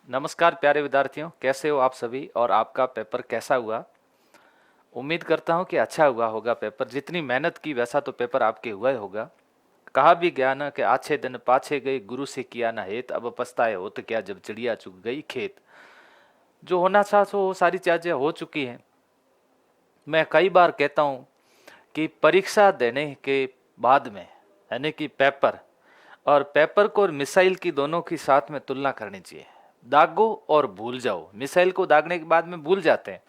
नमस्कार प्यारे विद्यार्थियों, कैसे हो आप सभी और आपका पेपर कैसा हुआ। उम्मीद करता हूँ कि अच्छा हुआ होगा पेपर। जितनी मेहनत की वैसा तो पेपर आपके हुआ ही होगा। कहा भी गया ना कि आछे दिन पाछे गए, गुरु से किया ना हेत, अब पछताए हो तो क्या जब चिड़िया चुग गई खेत। जो होना था सो वो सारी चीजें हो चुकी हैं। मैं कई बार कहता हूँ कि परीक्षा देने के बाद में, यानी कि पेपर, और पेपर को और मिसाइल की दोनों की साथ में तुलना करनी चाहिए। दागो और भूल जाओ। मिसाइल को दागने के बाद में भूल जाते हैं।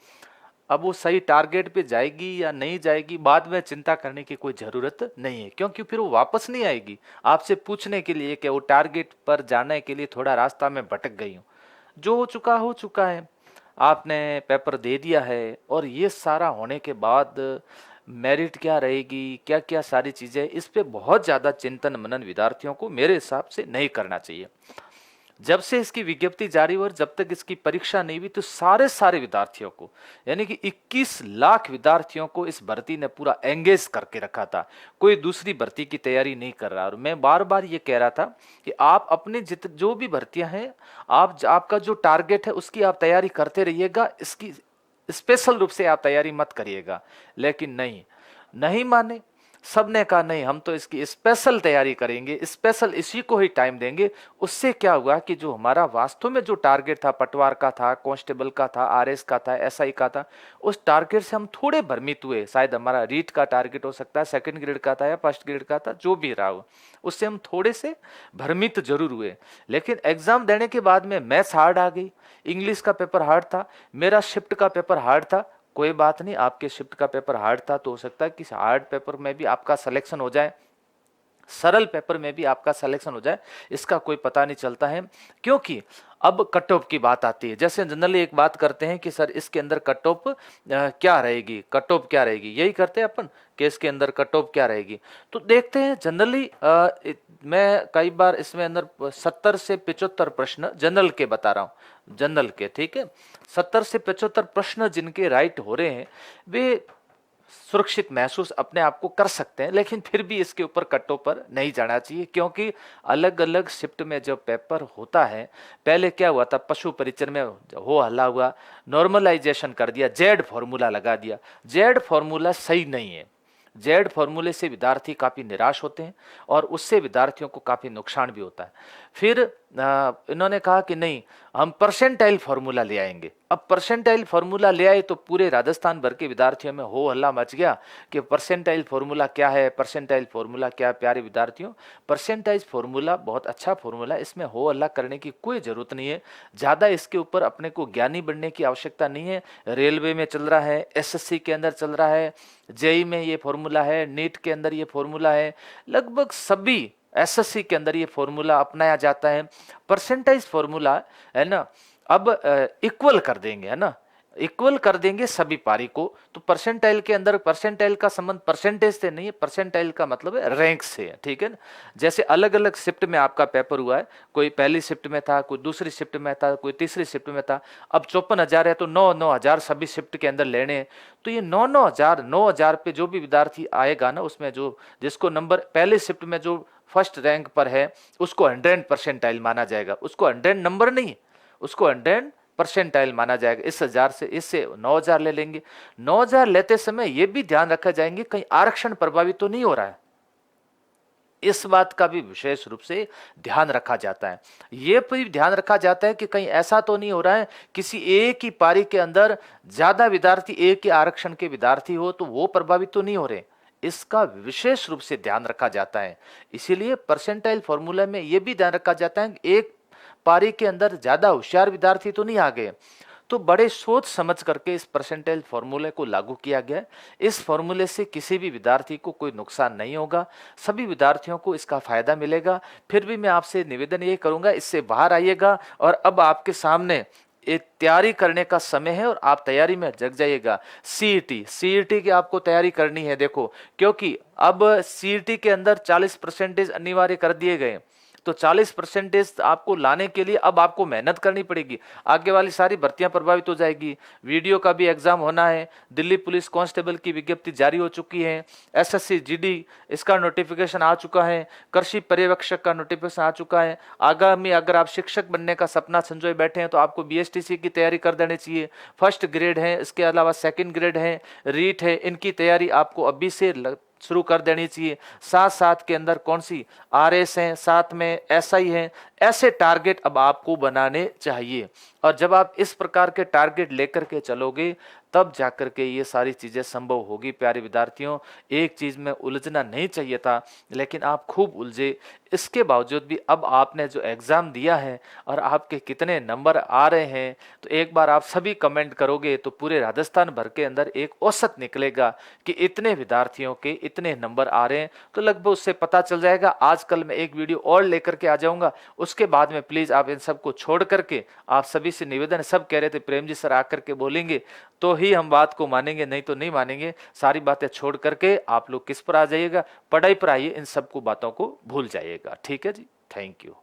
अब वो सही टारगेट पे जाएगी या नहीं जाएगी बाद में चिंता करने की कोई जरूरत नहीं है, क्योंकि फिर वो वापस नहीं आएगी आपसे पूछने के लिए कि वो टारगेट पर जाने के लिए थोड़ा रास्ता में भटक गई हूँ। जो हो चुका है। आपने पेपर दे दिया है और ये सारा होने के बाद मेरिट क्या रहेगी, क्या क्या सारी चीजें, इस पे बहुत ज्यादा चिंतन मनन विद्यार्थियों को मेरे हिसाब से नहीं करना चाहिए। जब से इसकी विज्ञप्ति जारी हुई और जब तक इसकी परीक्षा नहीं हुई तो सारे सारे विद्यार्थियों को, यानी कि 21 लाख विद्यार्थियों को इस भर्ती ने पूरा एंगेज करके रखा था। कोई दूसरी भर्ती की तैयारी नहीं कर रहा। और मैं बार बार ये कह रहा था कि आप अपने जो भी भर्तियां हैं, आपका जो टारगेट है उसकी आप तैयारी करते रहिएगा। इसकी स्पेशल रूप से आप तैयारी मत करिएगा। लेकिन नहीं, नहीं माने। सबने कहा नहीं, हम तो इसकी स्पेशल तैयारी करेंगे, स्पेशल इसी को ही टाइम देंगे। उससे क्या हुआ कि जो हमारा वास्तव में जो टारगेट था, पटवार का था, कांस्टेबल का था, आरएस का था, एसआई का था, उस टारगेट से हम थोड़े भ्रमित हुए। शायद हमारा रीट का टारगेट हो सकता है, सेकंड ग्रेड का था या फर्स्ट ग्रेड का था, जो भी रहा हो, उससे हम थोड़े से भ्रमित जरूर हुए। लेकिन एग्जाम देने के बाद में मैथ्स हार्ड आ गई, इंग्लिश का पेपर हार्ड था, मेरा शिफ्ट का पेपर हार्ड था। कोई बात नहीं, आपके शिफ्ट का पेपर हार्ड था तो हो सकता है कि हार्ड पेपर में भी आपका सिलेक्शन हो जाए, सरल पेपर में भी आपका सिलेक्शन हो जाए, इसका कोई पता नहीं चलता है। क्योंकि अब कट ऑफ की बात आती है। जैसे जनरली एक बात करते हैं कि सर इसके अंदर कट ऑफ क्या रहेगी, कट ऑफ क्या रहेगी, यही करते हैं अपन कि इसके अंदर कट ऑफ क्या रहेगी। तो देखते हैं जनरली, मैं कई बार इसमें अंदर 70 से 75 प्रश्न जनरल के बता रहा हूँ, जनरल के, ठीक है। 70 से 75 प्रश्न जिनके राइट हो रहे हैं वे सुरक्षित महसूस अपने आप को कर सकते हैं। लेकिन फिर भी इसके ऊपर कट्टों पर नहीं जाना चाहिए, क्योंकि अलग अलग शिफ्ट में जब पेपर होता है, पहले क्या हुआ था, पशु परिचर में हो हल्ला हुआ, नॉर्मलाइजेशन कर दिया, जेड फॉर्मूला लगा दिया। जेड फॉर्मूला सही नहीं है। जेड फॉर्मूले से विद्यार्थी काफी निराश होते हैं और उससे विद्यार्थियों को काफी नुकसान भी होता है। फिर इन्होंने कहा कि नहीं, हम परसेंटाइल फॉर्मूला ले आएंगे। अब परसेंटाइल फॉर्मूला ले आए तो पूरे राजस्थान भर के विद्यार्थियों में हो हल्ला मच गया कि परसेंटाइल फॉर्मूला क्या है, परसेंटाइल फॉर्मूला क्या है। प्यारे विद्यार्थियों, परसेंटाइल फॉर्मूला बहुत अच्छा फॉर्मूला, इसमें हो हल्ला करने की कोई जरूरत नहीं है। ज्यादा इसके ऊपर अपने को ज्ञानी बनने की आवश्यकता नहीं है। रेलवे में चल रहा है, एसएससी के अंदर चल रहा है, जेई में ये फॉर्मूला है, नीट के अंदर ये फॉर्मूला है, लगभग सभी एसएससी के अंदर ये फॉर्मूला अपनाया जाता है। परसेंटाइज फॉर्मूला है ना, अब इक्वल कर देंगे, है ना, इक्वल कर देंगे सभी पारी को। तो परसेंटाइल के अंदर परसेंटाइल का संबंध परसेंटेज से नहीं है, परसेंटाइल का मतलब है रैंक से है, ठीक है ना। जैसे अलग अलग शिफ्ट में आपका पेपर हुआ है, कोई पहली शिफ्ट में था, कोई दूसरी शिफ्ट में था, कोई तीसरी शिफ्ट में था। अब 54,000 है तो 9,000 सभी शिफ्ट के अंदर लेने हैं। तो ये 9,000 पे जो भी विद्यार्थी आएगा ना, उसमें जो जिसको नंबर पहले शिफ्ट में जो फर्स्ट रैंक पर है उसको 100 परसेंटाइल माना जाएगा। उसको 100 नंबर नहीं, उसको 100 परसेंटाइल माना जाएगा। इस 1000 से, इससे 9,000 ले लेंगे। 9,000 लेते समय यह भी ध्यान रखा जाएंगे कहीं आरक्षण प्रभावित तो नहीं हो रहा है, इस बात का भी विशेष रूप से ध्यान रखा जाता है। यह भी ध्यान रखा जाता है कि कहीं ऐसा तो नहीं हो रहा है किसी एक ही पारी के अंदर ज्यादा विद्यार्थी, एक ही आरक्षण के विद्यार्थी हो तो वो प्रभावित तो नहीं हो रहे, इसका विशेष रूप से ध्यान रखा जाता है। इसीलिए परसेंटाइल फॉर्मूला में यह भी ध्यान रखा जाता है कि एक पारी के अंदर ज्यादा होशियार विद्यार्थी तो नहीं आ गए। तो बड़े सोच समझ करके इस परसेंटाइल फॉर्मूले को लागू किया गया। इस फॉर्मूले से किसी भी विद्यार्थी को कोई नुकसान नहीं होगा, सभी विद्यार्थियों को इसका फायदा मिलेगा। फिर भी मैं आपसे निवेदन ये करूंगा, इससे बाहर आइएगा और अब आपके सामने एक तैयारी करने का समय है और आप तैयारी में जग जाइएगा। सीईटी की आपको तैयारी करनी है, देखो, क्योंकि अब सीईटी के अंदर 40% अनिवार्य कर दिए गए। तो 40% आपको लाने के लिए अब आपको मेहनत करनी पड़ेगी। आगे वाली सारी भर्तियां प्रभावित हो जाएगी। वीडियो का भी एग्जाम होना है, दिल्ली पुलिस कांस्टेबल की विज्ञप्ति जारी हो चुकी है, एसएससी जीडी इसका नोटिफिकेशन आ चुका है, कृषि पर्यवेक्षक का नोटिफिकेशन आ चुका है। आगामी अगर आप शिक्षक बनने का सपना संजोए बैठे हैं तो आपको बीएसटीसी की तैयारी कर देनी चाहिए। फर्स्ट ग्रेड है, इसके अलावा सेकंड ग्रेड है, रीट है, इनकी तैयारी आपको अभी से शुरू कर देनी चाहिए। साथ साथ के अंदर कौन सी आरएस है, साथ में एसआई है, ऐसे टारगेट अब आपको बनाने चाहिए। और जब आप इस प्रकार के टारगेट लेकर के चलोगे तब जाकर के ये सारी चीजें संभव होगी। प्यारे विद्यार्थियों, एक चीज में उलझना नहीं चाहिए था लेकिन आप खूब उलझे। इसके बावजूद भी अब आपने जो एग्जाम दिया है और आपके कितने नंबर आ रहे हैं, तो एक बार आप सभी कमेंट करोगे तो पूरे राजस्थान भर के अंदर एक औसत निकलेगा कि इतने विद्यार्थियों के इतने नंबर आ रहे हैं। तो लगभग उससे पता चल जाएगा। आजकल मैं एक वीडियो और लेकर के आ जाऊंगा, उसके बाद में प्लीज आप इन सबको छोड़ करके, आप सभी से निवेदन, सब कह रहे थे प्रेम जी सर आकर के बोलेंगे तो ही हम बात को मानेंगे, नहीं तो नहीं मानेंगे। सारी बातें छोड़ करके आप लोग किस पर आ जाइएगा, पढ़ाई पर आइए, इन सबको बातों को भूल जाइएगा। ठीक है जी, थैंक यू।